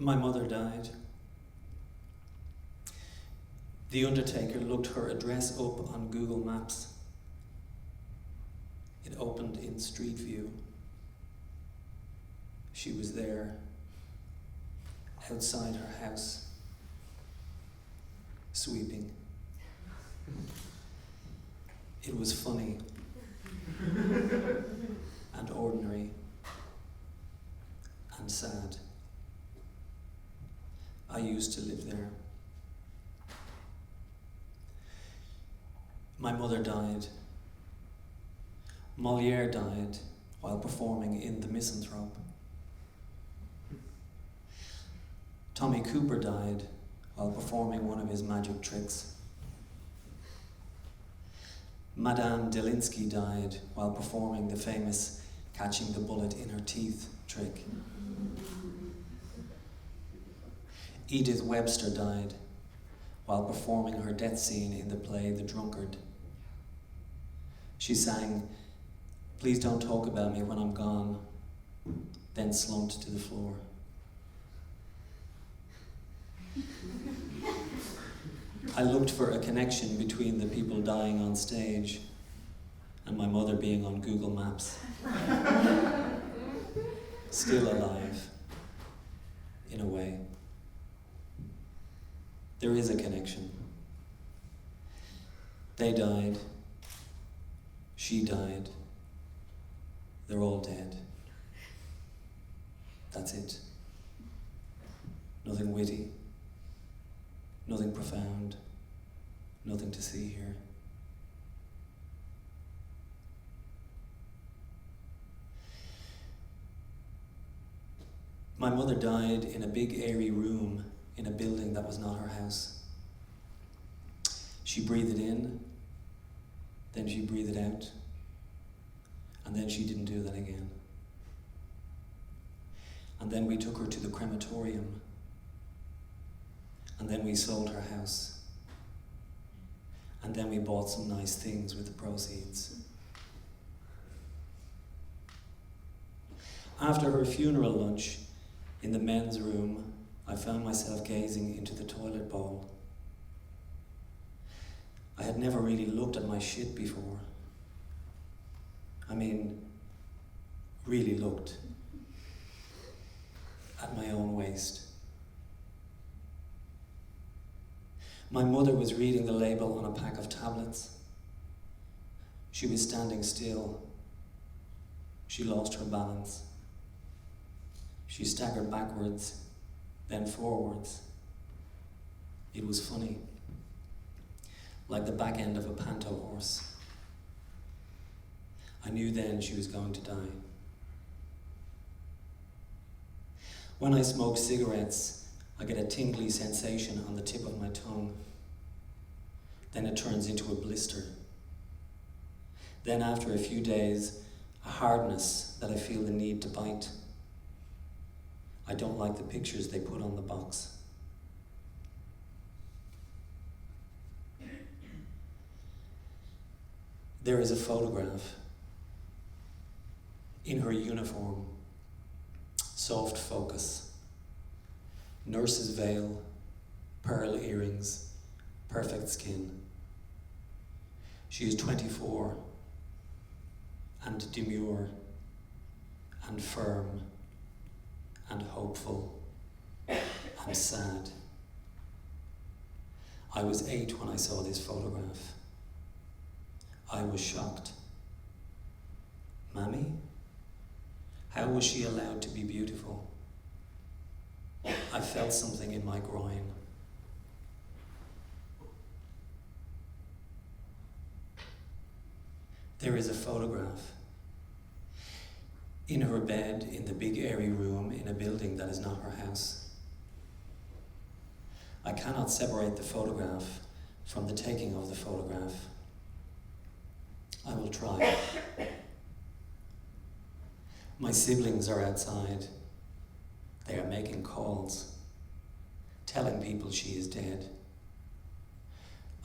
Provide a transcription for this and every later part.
My mother died. The undertaker looked her address up on Google Maps. It opened in Street View. She was there, outside her house, sweeping. It was funny and ordinary and sad. I used to live there. My mother died. Molière died while performing in The Misanthrope. Tommy Cooper died while performing one of his magic tricks. Madame Delinsky died while performing the famous catching the bullet in her teeth trick. Edith Webster died while performing her death scene in the play The Drunkard. She sang, "Please don't talk about me when I'm gone," then slumped to the floor. I looked for a connection between the people dying on stage and my mother being on Google Maps. Still alive, in a way. There is a connection. They died. She died. They're all dead. That's it. Nothing witty. Nothing profound. Nothing to see here. My mother died in a big airy room in a building that was not her house. She breathed in, then she breathed out, and then she didn't do that again. And then we took her to the crematorium, and then we sold her house, and then we bought some nice things with the proceeds. After her funeral lunch in the men's room, I found myself gazing into the toilet bowl. I had never really looked at my shit before. I mean, really looked at my own waste. My mother was reading the label on a pack of tablets. She was standing still. She lost her balance. She staggered backwards, then forwards. It was funny, like the back end of a panto horse. I knew then she was going to die. When I smoke cigarettes, I get a tingly sensation on the tip of my tongue. Then it turns into a blister. Then after a few days, a hardness that I feel the need to bite. I don't like the pictures they put on the box. There is a photograph in her uniform, soft focus, nurse's veil, pearl earrings, perfect skin. She is 24 and demure and firm and hopeful and sad. I was 8 when I saw this photograph. I was shocked. Mammy? How was she allowed to be beautiful? I felt something in my groin. There is a photograph in her bed in the big airy room in a building that is not her house. I cannot separate the photograph from the taking of the photograph. I will try. My siblings are outside. They are making calls, telling people she is dead.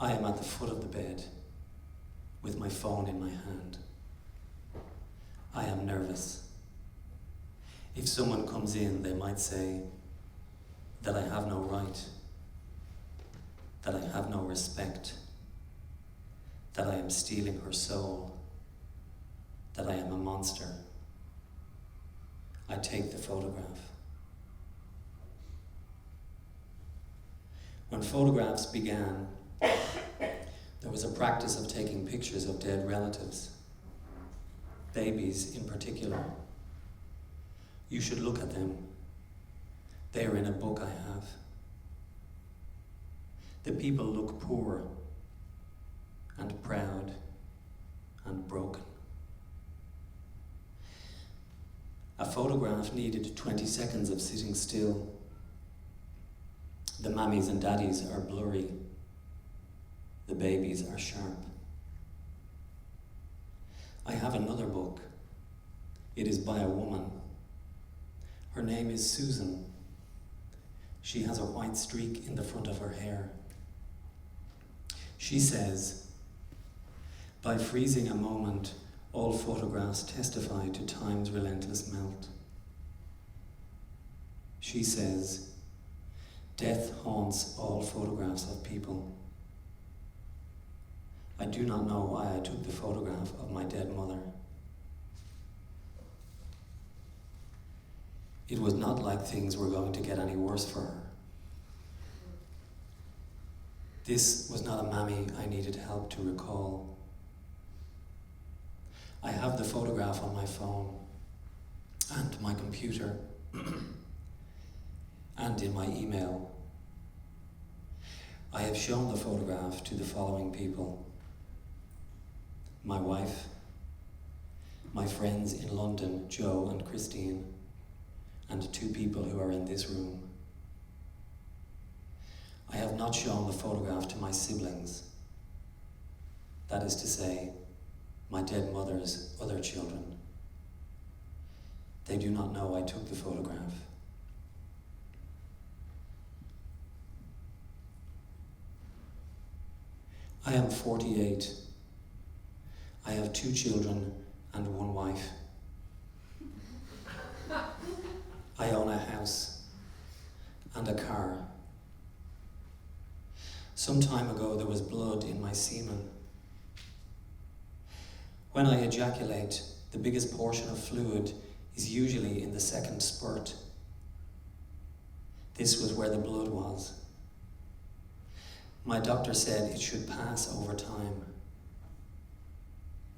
I am at the foot of the bed with my phone in my hand. I am nervous. If someone comes in, they might say, that I have no right, that I have no respect, that I am stealing her soul, that I am a monster. I take the photograph. When photographs began, there was a practice of taking pictures of dead relatives, babies in particular. You should look at them. They are in a book I have. The people look poor and proud and broken. A photograph needed 20 seconds of sitting still. The mammies and daddies are blurry. The babies are sharp. I have another book. It is by a woman. Her name is Susan. She has a white streak in the front of her hair. She says, by freezing a moment, all photographs testify to time's relentless melt. She says, death haunts all photographs of people. I do not know why I took the photograph of my dead mother. It was not like things were going to get any worse for her. This was not a mammy I needed help to recall. I have the photograph on my phone and my computer and in my email. I have shown the photograph to the following people: my wife, my friends in London, Joe and Christine, and 2 people who are in this room. I have not shown the photograph to my siblings, that is to say, my dead mother's other children. They do not know I took the photograph. I am 48. I have 2 children and 1 wife. I own a house and a car. Some time ago there was blood in my semen. When I ejaculate, the biggest portion of fluid is usually in the second spurt. This was where the blood was. My doctor said it should pass over time.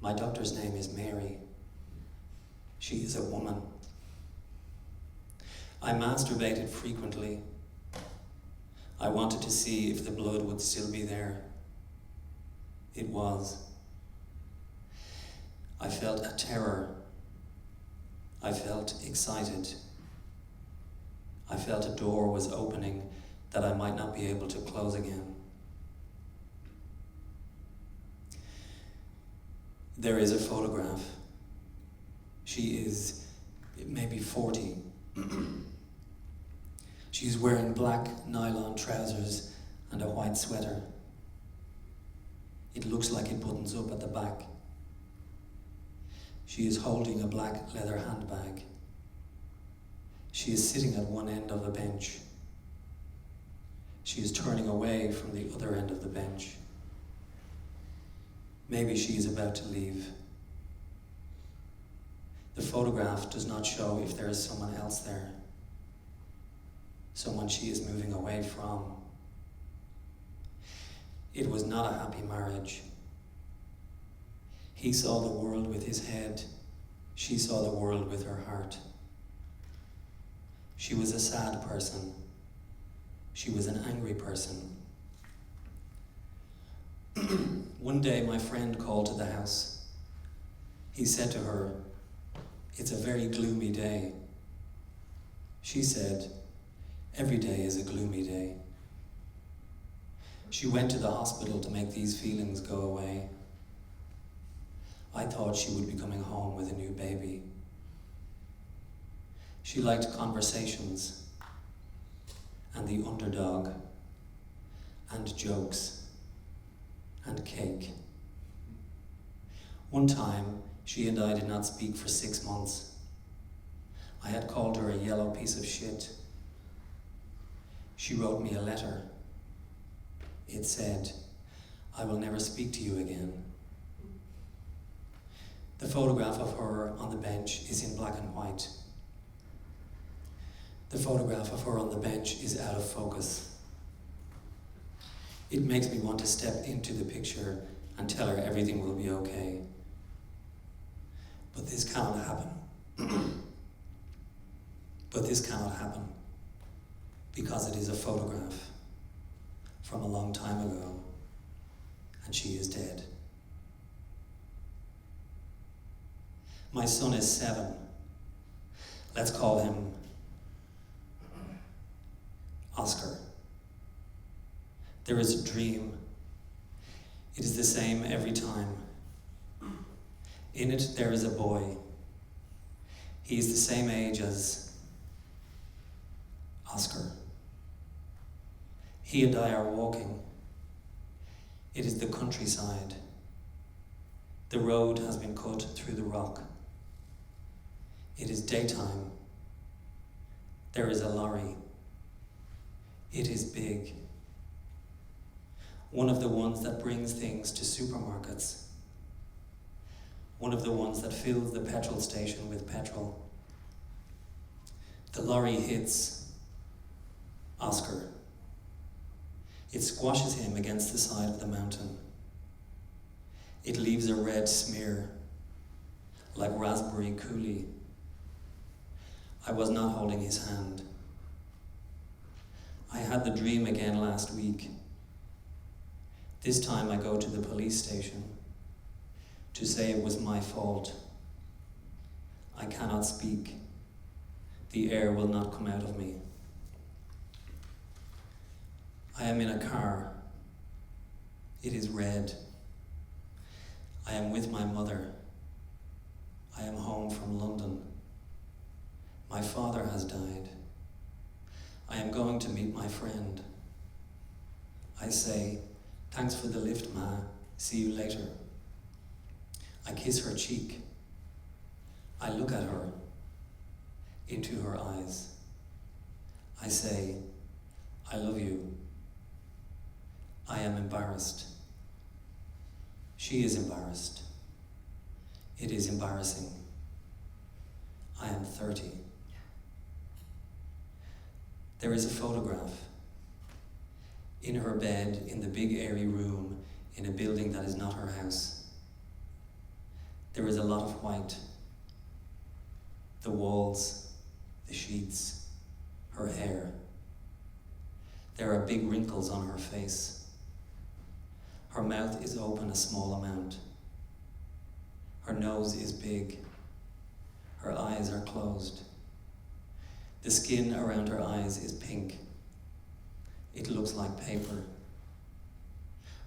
My doctor's name is Mary. She is a woman. I masturbated frequently. I wanted to see if the blood would still be there. It was. I felt a terror. I felt excited. I felt a door was opening that I might not be able to close again. There is a photograph. She is maybe 40. She's wearing black nylon trousers and a white sweater. It looks like it buttons up at the back. She is holding a black leather handbag. She is sitting at one end of a bench. She is turning away from the other end of the bench. Maybe she is about to leave. The photograph does not show if there is someone else there. Someone she is moving away from. It was not a happy marriage. He saw the world with his head. She saw the world with her heart. She was a sad person. She was an angry person. One day my friend called to the house. He said to her, "It's a very gloomy day." She said, "Every day is a gloomy day." She went to the hospital to make these feelings go away. I thought she would be coming home with a new baby. She liked conversations, and the underdog, and jokes, and cake. One time, she and I did not speak for 6 months. I had called her a yellow piece of shit. She wrote me a letter. It said, "I will never speak to you again." The photograph of her on the bench is in black and white. The photograph of her on the bench is out of focus. It makes me want to step into the picture and tell her everything will be okay. But this cannot happen. But this cannot happen because it is a photograph from a long time ago, and she is dead. My son is 7. Let's call him Oscar. There is a dream. It is the same every time. In it there is a boy. He is the same age as Oscar. He and I are walking. It is the countryside. The road has been cut through the rock. It is daytime. There is a lorry. It is big. One of the ones that brings things to supermarkets. One of the ones that fills the petrol station with petrol. The lorry hits Oscar. It squashes him against the side of the mountain. It leaves a red smear, like raspberry coulis. I was not holding his hand. I had the dream again last week. This time I go to the police station to say it was my fault. I cannot speak. The air will not come out of me. I am in a car. It is red. I am with my mother. I am home from London. My father has died. I am going to meet my friend. I say, "Thanks for the lift, Ma. See you later." I kiss her cheek. I look at her, into her eyes. I say, "I love you." I am embarrassed. She is embarrassed. It is embarrassing. I am 30. There is a photograph in her bed in the big airy room in a building that is not her house. There is a lot of white. The walls, the sheets, her hair. There are big wrinkles on her face. Her mouth is open a small amount. Her nose is big. Her eyes are closed. The skin around her eyes is pink. It looks like paper.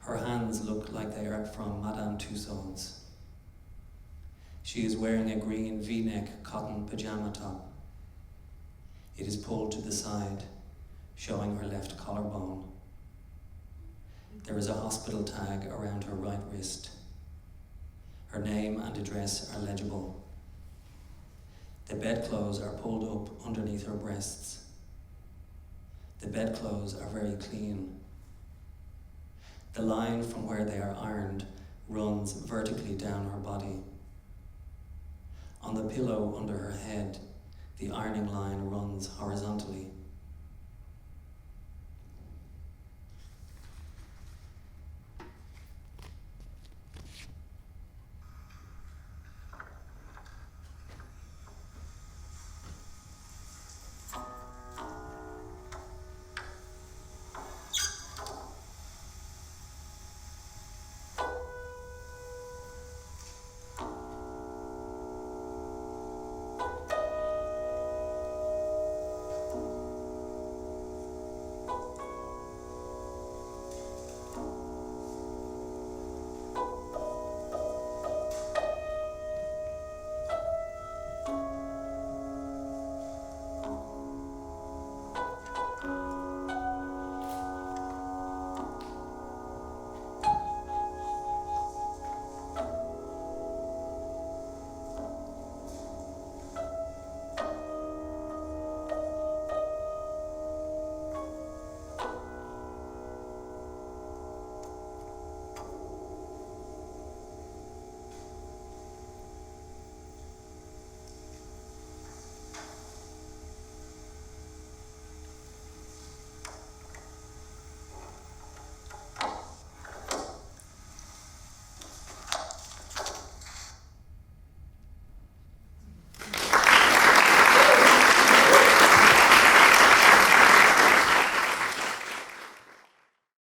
Her hands look like they are from Madame Tussauds. She is wearing a green V-neck cotton pajama top. It is pulled to the side, showing her left collarbone. There is a hospital tag around her right wrist. Her name and address are legible. The bedclothes are pulled up underneath her breasts. The bedclothes are very clean. The line from where they are ironed runs vertically down her body. On the pillow under her head, the ironing line runs horizontally.